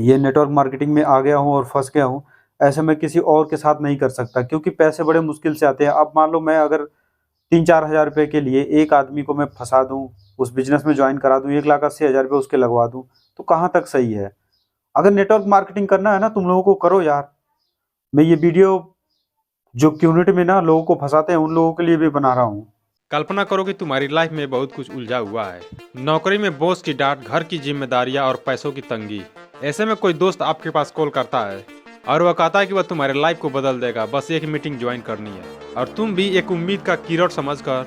ये network marketing में आ गया हूँ और फँस गया हूँ, ऐसे मैं किसी और के साथ नहीं कर सकता क्योंकि पैसे बड़े मुश्किल से आते हैं। अब मान लो मैं अगर 3-4 हज़ार रुपए के लिए एक आदमी को मैं फँसा दूँ, उस बिज़नेस में जॉइन करा दूँ, 1,80,000 रुपए उसके लगवा दूँ, तो कहाँ तक सही है? अगर नेटवर्क मार्केटिंग करना है ना तुम लोगों को करो यार। मैं ये वीडियो जो कम्युनिटी में ना लोगों को फँसाते हैं उन लोगों के लिए भी बना रहा हूँ। कल्पना करो कि तुम्हारी लाइफ में बहुत कुछ उलझा हुआ है। नौकरी में बॉस की डांट, घर की जिम्मेदारियां और पैसों की तंगी। ऐसे में कोई दोस्त आपके पास कॉल करता है और वह कहता है कि वह तुम्हारे लाइफ को बदल देगा, बस एक मीटिंग ज्वाइन करनी है। और तुम भी एक उम्मीद का कीड़ों समझकर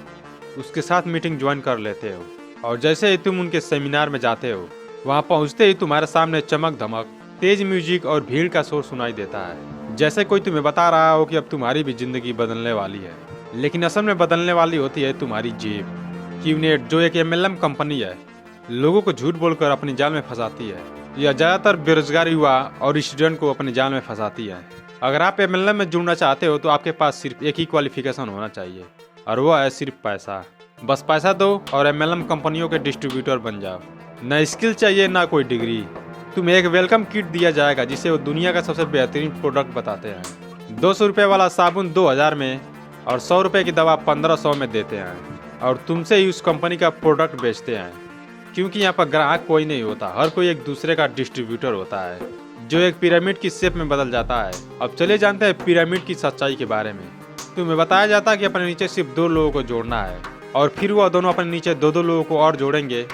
उसके साथ मीटिंग ज्वाइन कर लेते हो। और जैसे ही तुम उनके सेमिनार में जाते हो, वहाँ पहुँचते ही तुम्हारे सामने चमक धमक, तेज म्यूजिक और भीड़ का शोर सुनाई देता है, जैसे कोई तुम्हें बता रहा हो कि अब तुम्हारी भी जिंदगी बदलने वाली है। लेकिन असल में बदलने वाली होती है तुम्हारी जेब। क्यूनेट, जो एक एमएलएम कंपनी है, लोगों को झूठ बोलकर अपनी जाल में फंसाती है। यह ज़्यादातर बेरोजगार युवा और स्टूडेंट को अपनी जाल में फंसाती है। अगर आप एमएलएम में जुड़ना चाहते हो तो आपके पास सिर्फ एक ही क्वालिफिकेशन होना चाहिए, और वह है सिर्फ पैसा। बस पैसा दो और एमएलएम कंपनियों के डिस्ट्रीब्यूटर बन जाओ। न स्किल चाहिए ना कोई डिग्री। तुम्हें एक वेलकम किट दिया जाएगा जिसे वो दुनिया का सबसे बेहतरीन प्रोडक्ट बताते हैं। 200 रुपये वाला साबुन 2000 में और 100 रुपये की दवा 1500 में देते हैं, और तुमसे ही उस कंपनी का प्रोडक्ट बेचते हैं। क्योंकि यहाँ पर ग्राहक कोई नहीं होता, हर कोई एक दूसरे का डिस्ट्रीब्यूटर होता है, जो एक पिरामिड की शेप में बदल जाता है। अब चले जानते हैं पिरामिड की सच्चाई के बारे में। तुम्हें बताया जाता है कि अपने नीचे सिर्फ 2 लोगों को जोड़ना है, और फिर वह दोनों अपने नीचे 2-2 लोगों को और जोड़ेंगे,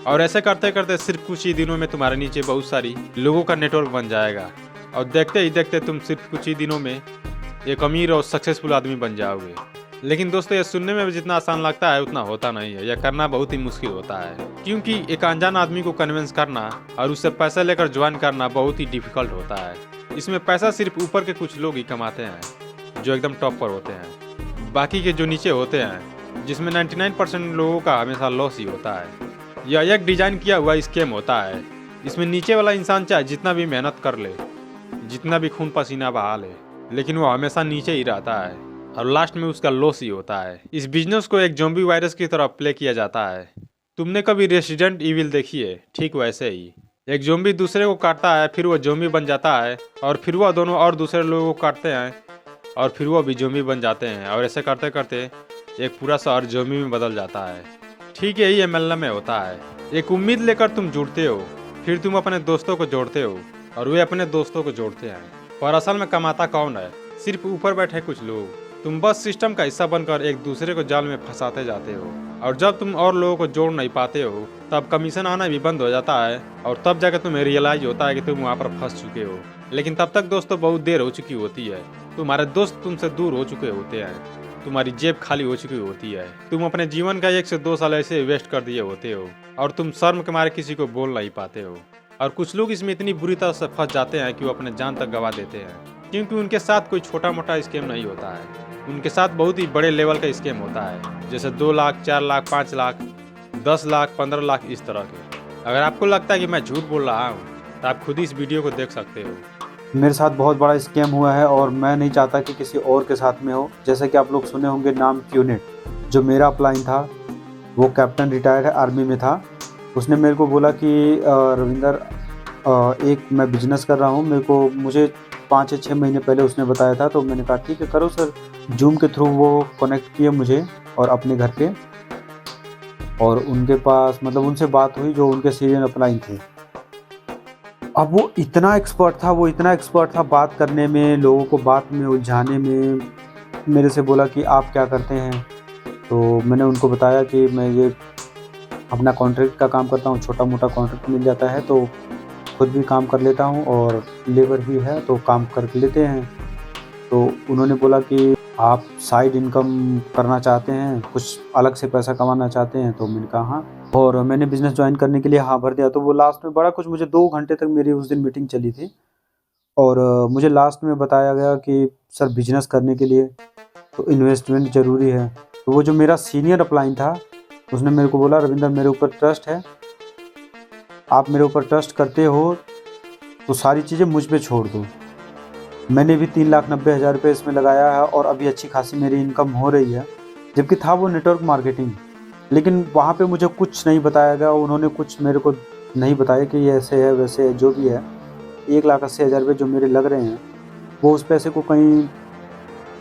और ऐसे करते करते सिर्फ कुछ ही दिनों में तुम्हारे नीचे बहुत सारी लोगों का नेटवर्क बन जाएगा। और देखते ही देखते तुम सिर्फ कुछ ही दिनों में एक अमीर और सक्सेसफुल आदमी बन जाओगे। लेकिन दोस्तों, ये सुनने में जितना आसान लगता है उतना होता नहीं है। यह करना बहुत ही मुश्किल होता है, क्योंकि एक अनजान आदमी को कन्विंस करना और उससे पैसा लेकर ज्वाइन करना बहुत ही डिफिकल्ट होता है। इसमें पैसा सिर्फ ऊपर के कुछ लोग ही कमाते हैं, जो एकदम टॉप पर होते हैं। बाकी के जो नीचे होते हैं, जिसमें 99% लोगों का हमेशा लॉस ही होता है। यह एक डिजाइन किया हुआ स्कैम होता है। इसमें नीचे वाला इंसान चाहे जितना भी मेहनत कर ले, जितना भी खून पसीना बहा ले, लेकिन वो हमेशा नीचे ही रहता है, और लास्ट में उसका लॉस ही होता है। इस बिजनेस को एक ज़ॉम्बी वायरस की तरह प्ले किया जाता है। तुमने कभी रेसिडेंट इविल देखी है? ठीक वैसे ही एक ज़ॉम्बी दूसरे को काटता है, फिर वो ज़ॉम्बी बन जाता है, और फिर वह दोनों और दूसरे लोगों को काटते हैं, और फिर वो भी ज़ॉम्बी बन जाते हैं, और ऐसे करते करते एक पूरा शहर ज़ॉम्बी में बदल जाता है। ठीक यही एमएलएम में होता है। एक उम्मीद लेकर तुम जुड़ते हो, फिर तुम अपने दोस्तों को जोड़ते हो, और वे अपने दोस्तों को जोड़ते हैं, पर असल में कमाता कौन है? सिर्फ ऊपर बैठे कुछ लोग। तुम बस सिस्टम का हिस्सा बनकर एक दूसरे को जाल में फंसाते जाते हो, और जब तुम और लोगों को जोड़ नहीं पाते हो तब कमीशन आना भी बंद हो जाता है, और तब जाकर तुम्हें रियलाइज होता है कि तुम वहाँ पर फंस चुके हो। लेकिन तब तक दोस्तों बहुत देर हो चुकी होती है। तुम्हारे दोस्त तुमसे दूर हो चुके होते हैं, तुम्हारी जेब खाली हो चुकी होती है, तुम अपने जीवन का 1 से 2 साल ऐसे वेस्ट कर दिए होते हो, और तुम शर्म के मारे किसी को बोल नहीं पाते हो। और कुछ लोग इसमें इतनी बुरी तरह से फंस जाते हैं कि वो अपने जान तक गंवा देते हैं, क्योंकि उनके साथ कोई छोटा मोटा स्कैम नहीं होता है। उनके साथ बहुत ही बड़े लेवल का स्कैम होता है, जैसे 2 लाख, 4 लाख, 5 लाख, 10 लाख, 15 लाख, इस तरह के। अगर आपको लगता है कि मैं झूठ बोल रहा हूँ तो आप खुद ही इस वीडियो को देख सकते हो। मेरे साथ बहुत बड़ा स्कैम हुआ है और मैं नहीं चाहता कि किसी और के साथ में हो। जैसे कि आप लोग सुने होंगे नाम क्यूनेट। जो मेरा अपलाइन था वो कैप्टन रिटायर्ड है, आर्मी में था। उसने मेरे को बोला कि रविंदर, एक मैं बिजनेस कर रहा हूँ, मुझे 5 या 6 महीने पहले उसने बताया था। तो मैंने कहा ठीक है करो सर। जूम के थ्रू वो कनेक्ट किए मुझे और अपने घर पे, और उनके पास मतलब उनसे बात हुई जो उनके सीनियर अपलाइन थे। अब वो इतना एक्सपर्ट था बात करने में, लोगों को बात में उलझाने में। मेरे से बोला कि आप क्या करते हैं? तो मैंने उनको बताया कि मैं ये अपना कॉन्ट्रैक्ट का काम करता हूँ, छोटा मोटा कॉन्ट्रैक्ट मिल जाता है तो खुद भी काम कर लेता हूँ, और लेबर भी है तो काम कर लेते हैं। तो उन्होंने बोला कि आप साइड इनकम करना चाहते हैं, कुछ अलग से पैसा कमाना चाहते हैं? तो मैंने कहा हाँ, और मैंने बिज़नेस ज्वाइन करने के लिए हाँ भर दिया। तो वो लास्ट में बड़ा कुछ, मुझे 2 घंटे तक मेरी उस दिन मीटिंग चली थी, और मुझे लास्ट में बताया गया कि सर बिज़नेस करने के लिए तो इन्वेस्टमेंट ज़रूरी है। तो वो जो मेरा सीनियर अपलाइन था उसने मेरे को बोला, रविंदर मेरे ऊपर ट्रस्ट है, आप मेरे ऊपर ट्रस्ट करते हो तो सारी चीज़ें मुझ पे छोड़ दो। मैंने भी 3,90,000 रुपये इसमें लगाया है और अभी अच्छी खासी मेरी इनकम हो रही है। जबकि था वो नेटवर्क मार्केटिंग, लेकिन वहाँ पे मुझे कुछ नहीं बताया गया। उन्होंने कुछ मेरे को नहीं बताया कि ये ऐसे है वैसे है, जो भी है। 1,80,000 जो मेरे लग रहे हैं, वो उस पैसे को कहीं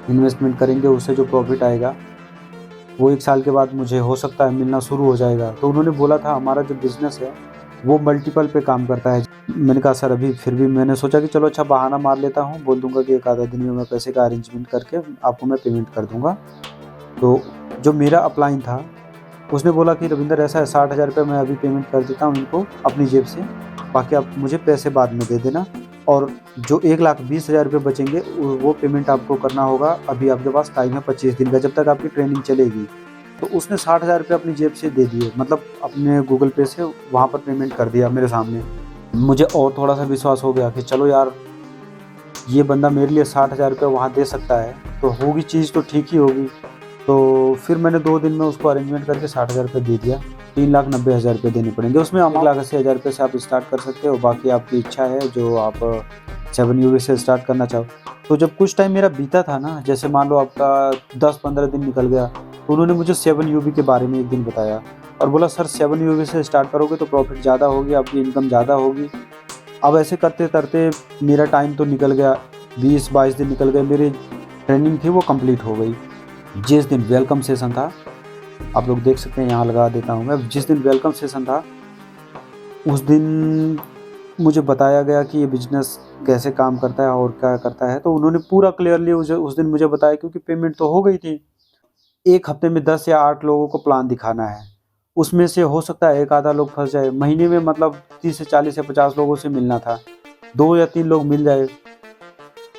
इन्वेस्टमेंट करेंगे, उससे जो प्रॉफ़िट आएगा वो 1 साल के बाद मुझे हो सकता है मिलना शुरू हो जाएगा। तो उन्होंने बोला था हमारा जो बिज़नेस है वो मल्टीपल पे काम करता है। मैंने कहा सर अभी फिर भी मैंने सोचा कि चलो अच्छा बहाना मार लेता हूँ, बोल दूँगा कि 1 आधा दिन में मैं पैसे का अरेंजमेंट करके आपको मैं पेमेंट कर दूँगा। तो जो मेरा अपलाइन था उसने बोला कि रविंदर ऐसा है 60,000 मैं अभी पेमेंट कर देता हूँ इनको अपनी जेब से, बाकी आप मुझे पैसे बाद में दे देना, और जो 1,20,000 बचेंगे वो पेमेंट आपको करना होगा, अभी आपके पास टाइम है 25 दिन का जब तक आपकी ट्रेनिंग चलेगी। तो उसने 60,000 अपनी जेब से दे दिए, मतलब अपने गूगल पे से वहाँ पर पेमेंट कर दिया मेरे सामने। मुझे और थोड़ा-सा विश्वास हो गया कि चलो यार, ये बंदा मेरे लिए 60,000 वहाँ दे सकता है, तो होगी चीज़ तो ठीक ही होगी। तो फिर मैंने 2 दिन में उसको अरेंजमेंट करके 60,000 दे दिया। 3,90,000 देने पड़ेंगे उसमें। 1,80,000 से आप स्टार्ट कर सकते हो, बाकी आपकी इच्छा है जो आप 7 यूवी से स्टार्ट करना चाहो। तो जब कुछ टाइम मेरा बीता था ना, जैसे मान लो आपका 10-15 दिन निकल गया, तो उन्होंने मुझे 7 यूवी के बारे में एक दिन बताया और बोला सर 7 यूवी से स्टार्ट करोगे तो प्रॉफिट ज़्यादा होगी, आपकी इनकम ज़्यादा होगी। अब ऐसे करते-करते मेरा टाइम तो निकल गया, 20-22 दिन निकल गए, मेरी ट्रेनिंग थी वो कंप्लीट हो गई। जिस दिन वेलकम सेशन था, आप लोग देख सकते हैं यहाँ लगा देता हूँ मैं, जिस दिन वेलकम सेशन था उस दिन मुझे बताया गया कि ये बिज़नेस कैसे काम करता है और क्या करता है। तो उन्होंने पूरा क्लियरली उस दिन मुझे बताया, क्योंकि पेमेंट तो हो गई थी। 1 हफ्ते में 10 या 8 लोगों को प्लान दिखाना है, उसमें से हो सकता है एक आधा लोग फँस जाए। महीने में मतलब 30 से 40 या 50 लोगों से मिलना था, 2 या 3 लोग मिल जाए।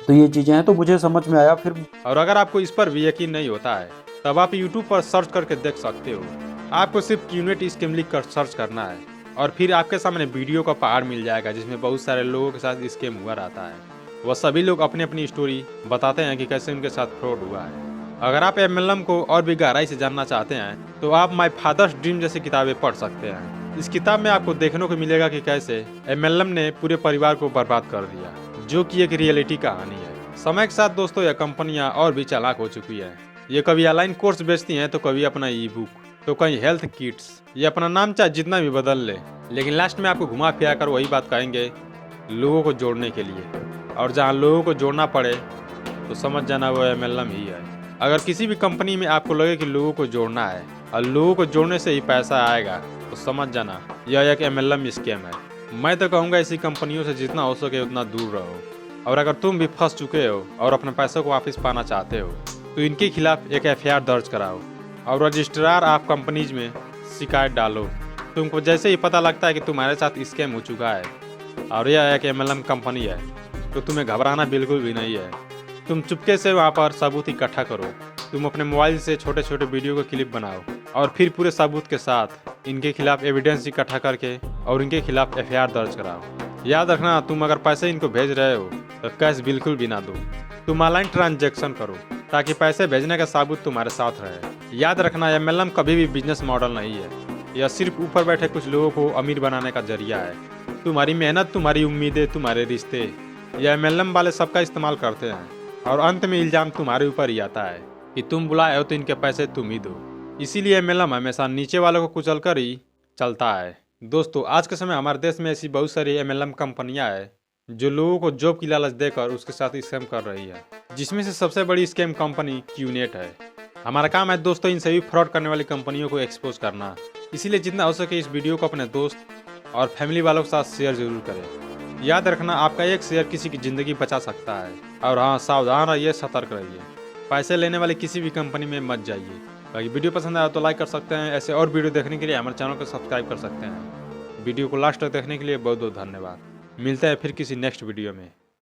तो ये चीज़ें हैं, तो मुझे समझ में आया फिर। और अगर आपको इस पर भी यकीन नहीं होता है तब आप YouTube पर सर्च करके देख सकते हो। आपको सिर्फ क्यूनेट स्कीम लिख कर सर्च करना है और फिर आपके सामने वीडियो का पहाड़ मिल जाएगा जिसमें बहुत सारे लोगों के साथ स्कैम हुआ रहता है। वह सभी लोग अपनी अपनी स्टोरी बताते हैं कि कैसे उनके साथ फ्रॉड हुआ है। अगर आप MLM को और भी गहराई से जानना चाहते हैं तो आप माई फादर्स ड्रीम जैसी किताबें पढ़ सकते हैं। इस किताब में आपको देखने को मिलेगा कि कैसे MLM ने पूरे परिवार को बर्बाद कर दिया, जो कि एक रियलिटी कहानी है। समय के साथ दोस्तों यह कंपनियां और भी चालाक हो चुकी है। ये कभी ऑनलाइन कोर्स बेचती हैं तो कभी अपना ई-बुक, तो कहीं हेल्थ किट्स। ये अपना नाम चाहे जितना भी बदल ले, लेकिन लास्ट में आपको घुमा फिरा कर वही बात कहेंगे, लोगों को जोड़ने के लिए। और जहाँ लोगों को जोड़ना पड़े तो समझ जाना वो MLM ही है। अगर किसी भी कंपनी में आपको लगे कि लोगों को जोड़ना है और लोगों को जोड़ने से ही पैसा आएगा, तो समझ जाना यह एक MLM स्कैम है। मैं तो कहूँगा ऐसी कंपनियों से जितना हो सके उतना दूर रहो। और अगर तुम भी फंस चुके हो और अपने पैसों को वापस पाना चाहते हो तो इनके खिलाफ एक FIR दर्ज कराओ और रजिस्ट्रार ऑफ कंपनीज में शिकायत डालो। तुमको जैसे ही पता लगता है कि तुम्हारे साथ स्कैम हो चुका है और यह एक MLM कंपनी है, तो तुम्हें घबराना बिल्कुल भी नहीं है। तुम चुपके से वहाँ पर सबूत इकट्ठा करो। तुम अपने मोबाइल से छोटे छोटे वीडियो का क्लिप बनाओ और फिर पूरे सबूत के साथ इनके खिलाफ एविडेंस इकट्ठा करके और इनके खिलाफ FIR दर्ज कराओ। याद रखना, तुम अगर पैसे इनको भेज रहे हो तो कैश बिल्कुल भी ना दो। तुम ऑनलाइन ट्रांजैक्शन करो ताकि पैसे भेजने का सबूत तुम्हारे साथ रहे। याद रखना, MLM कभी भी बिजनेस मॉडल नहीं है। यह सिर्फ ऊपर बैठे कुछ लोगों को अमीर बनाने का जरिया है। तुम्हारी मेहनत, तुम्हारी उम्मीदें, तुम्हारे रिश्ते, यह MLM वाले सबका इस्तेमाल करते हैं और अंत में इल्ज़ाम तुम्हारे ऊपर ही आता है कि तुम बुलाए हो तो इनके पैसे तुम ही दो। इसीलिए MLM हमेशा नीचे वालों को कुचल कर ही चलता है। दोस्तों, आज के समय हमारे देश में ऐसी बहुत सारी MLM कंपनियां हैं जो लोगों को जॉब की लालच देकर उसके साथ स्कैम कर रही है, जिसमें से सबसे बड़ी स्कैम कंपनी क्यूनेट है। हमारा काम है दोस्तों इन सभी फ्रॉड करने वाली कंपनियों को एक्सपोज करना। इसीलिए जितना हो सके इस वीडियो को अपने दोस्त और फैमिली वालों के साथ शेयर जरूर करें। याद रखना, आपका एक शेयर किसी की ज़िंदगी बचा सकता है। और हाँ, सावधान रहिए, सतर्क रहिए, पैसे लेने वाली किसी भी कंपनी में मत जाइए। बाकी वीडियो पसंद आया तो लाइक कर सकते हैं। ऐसे और वीडियो देखने के लिए हमारे चैनल को सब्सक्राइब कर सकते हैं। वीडियो को लास्ट तक देखने के लिए बहुत बहुत धन्यवाद। मिलते हैं फिर किसी नेक्स्ट वीडियो में।